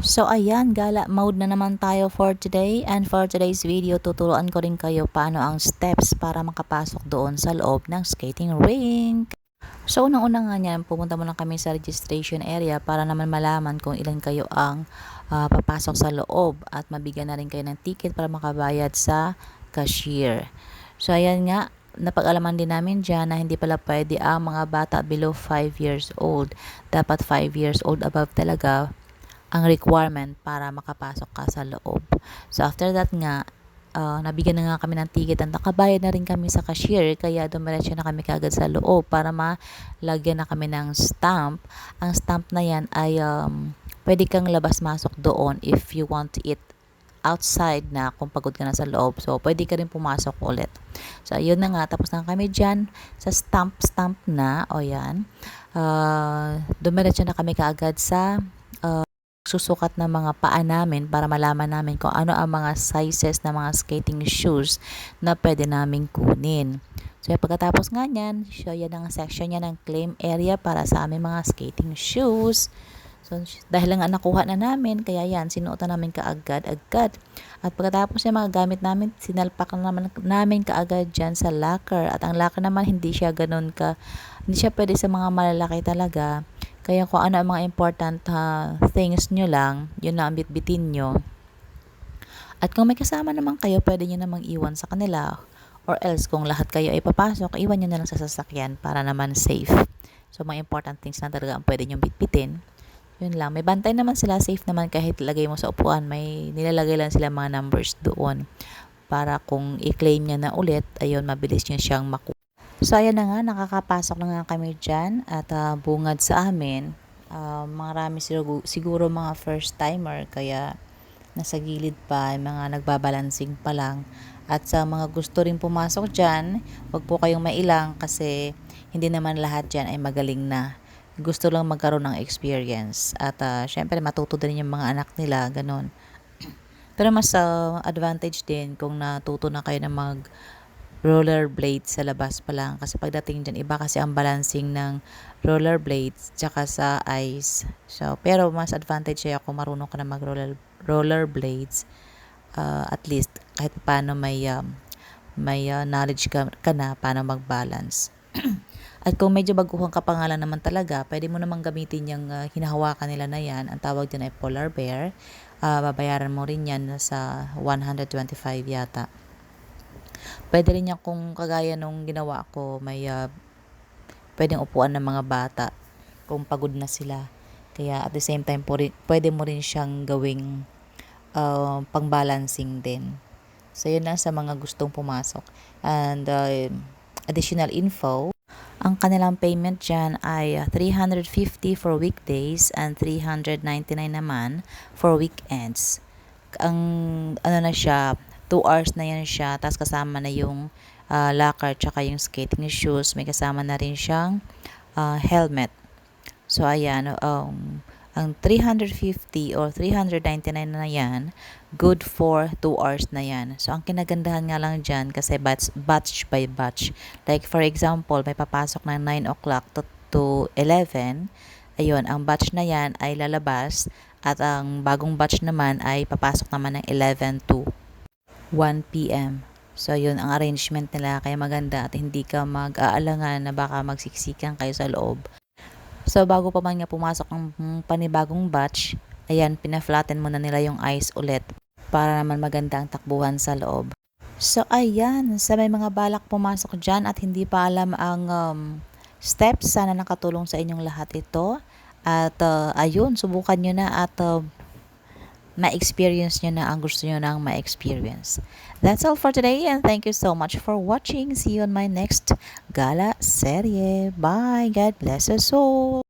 So ayan, gala mode na naman tayo for today, and for today's video tuturuan ko rin kayo paano ang steps para makapasok doon sa loob ng skating rink. So unang-una nga niyan, pumunta muna kami sa registration area para naman malaman kung ilan kayo ang papasok sa loob at mabigyan na rin kayo ng ticket para makabayad sa cashier. So ayan nga, napag-alaman din namin dyan na hindi pala pwede ang mga bata below 5 years old. Dapat 5 years old above talaga ang requirement para makapasok ka sa loob. So after that nga, nabigyan na nga kami ng ticket at nakabayad na rin kami sa cashier, kaya dumiretso na kami kagad sa loob para malagyan na kami ng stamp. Ang stamp na yan ay pwede kang labas-masok doon if you want to eat outside na kung pagod ka na sa loob. So pwede ka rin pumasok ulit. So yun na nga, tapos na kami dyan sa stamp na, o yan. Dumiretso na kami kaagad sa susukat ng mga paa namin para malaman namin kung ano ang mga sizes ng mga skating shoes na pwede naming kunin. So pagkatapos nga niyan, so yan ang section niya ng claim area para sa aming mga skating shoes. So dahil lang nakuha na namin, kaya yan, sinuotan namin kaagad-agad. At pagkatapos yung mga gamit namin, sinalpak na namin kaagad dyan sa locker. At ang locker naman, hindi siya pwede sa mga malalaki talaga. Kaya kung ano ang mga important things nyo lang, yun na ang bitbitin nyo. At kung may kasama naman kayo, pwede nyo namang iwan sa kanila. Or else, kung lahat kayo ay papasok, iwan nyo na lang sa sasakyan para naman safe. So, mga important things na talaga ang pwede nyo bitbitin. Yun lang. May bantay naman sila, safe naman kahit lagay mo sa upuan. May nilalagay lang sila mga numbers doon. Para kung i-claim niya na ulit, ayun, mabilis nyo siyang makuha. So ayan na nga, nakakapasok na nga kami dyan at bungad sa amin. Marami siguro mga first timer, kaya nasa gilid pa, mga nagbabalancing pa lang. At sa mga gusto rin pumasok dyan, wag po kayong mailang kasi hindi naman lahat dyan ay magaling na. Gusto lang magkaroon ng experience. At syempre matuto din yung mga anak nila, ganun. Pero mas advantage din kung natuto na kayo na rollerblades sa labas pa lang, kasi pagdating dyan iba kasi ang balancing ng rollerblades tsaka sa ice. So pero mas advantage siya kung marunong ka na mag rollerblades, at least kahit paano may knowledge ka na paano mag-balance. At kung medyo baguhan ka pa nga lang naman talaga, pwede mo namang gamitin yung hinahawakan nila na yan. Ang tawag dyan ay polar bear. Babayaran mo rin yan sa 125 yata. Pwede rin yan kung kagaya nung ginawa ko, may pwedeng upuan ng mga bata kung pagod na sila. Kaya at the same time, pwede mo rin siyang gawing pang-balancing din. So yun lang sa mga gustong pumasok. And additional info, ang kanilang payment dyan ay 350 for weekdays and 399 naman for weekends. Ang ano na siya, 2 hours na yan siya, tapos kasama na yung locker tsaka yung skating shoes, may kasama na rin siyang helmet. So ayan, ang 350 or 399 na yan, good for 2 hours na yan. So ang kinagandahan nga lang dyan, kasi batch by batch. Like for example, may papasok na 9 o'clock to 11, ayun, ang batch na yan ay lalabas, at ang bagong batch naman ay papasok naman ng 11 to 1 p.m. So yun ang arrangement nila, kaya maganda at hindi ka mag-aalangan na baka magsiksikan kayo sa loob. So bago pa man nga pumasok ang panibagong batch, ayan, pina-flatten muna nila yung ice ulit para naman maganda ang takbuhan sa loob. So ayan, sa may mga balak pumasok dyan at hindi pa alam ang steps, sana nakatulong sa inyong lahat ito. At ayun, subukan nyo na at ma-experience nyo na ang gusto nyo nang ma-experience. That's all for today, and thank you so much for watching. See you on my next gala serye. Bye. God bless us all.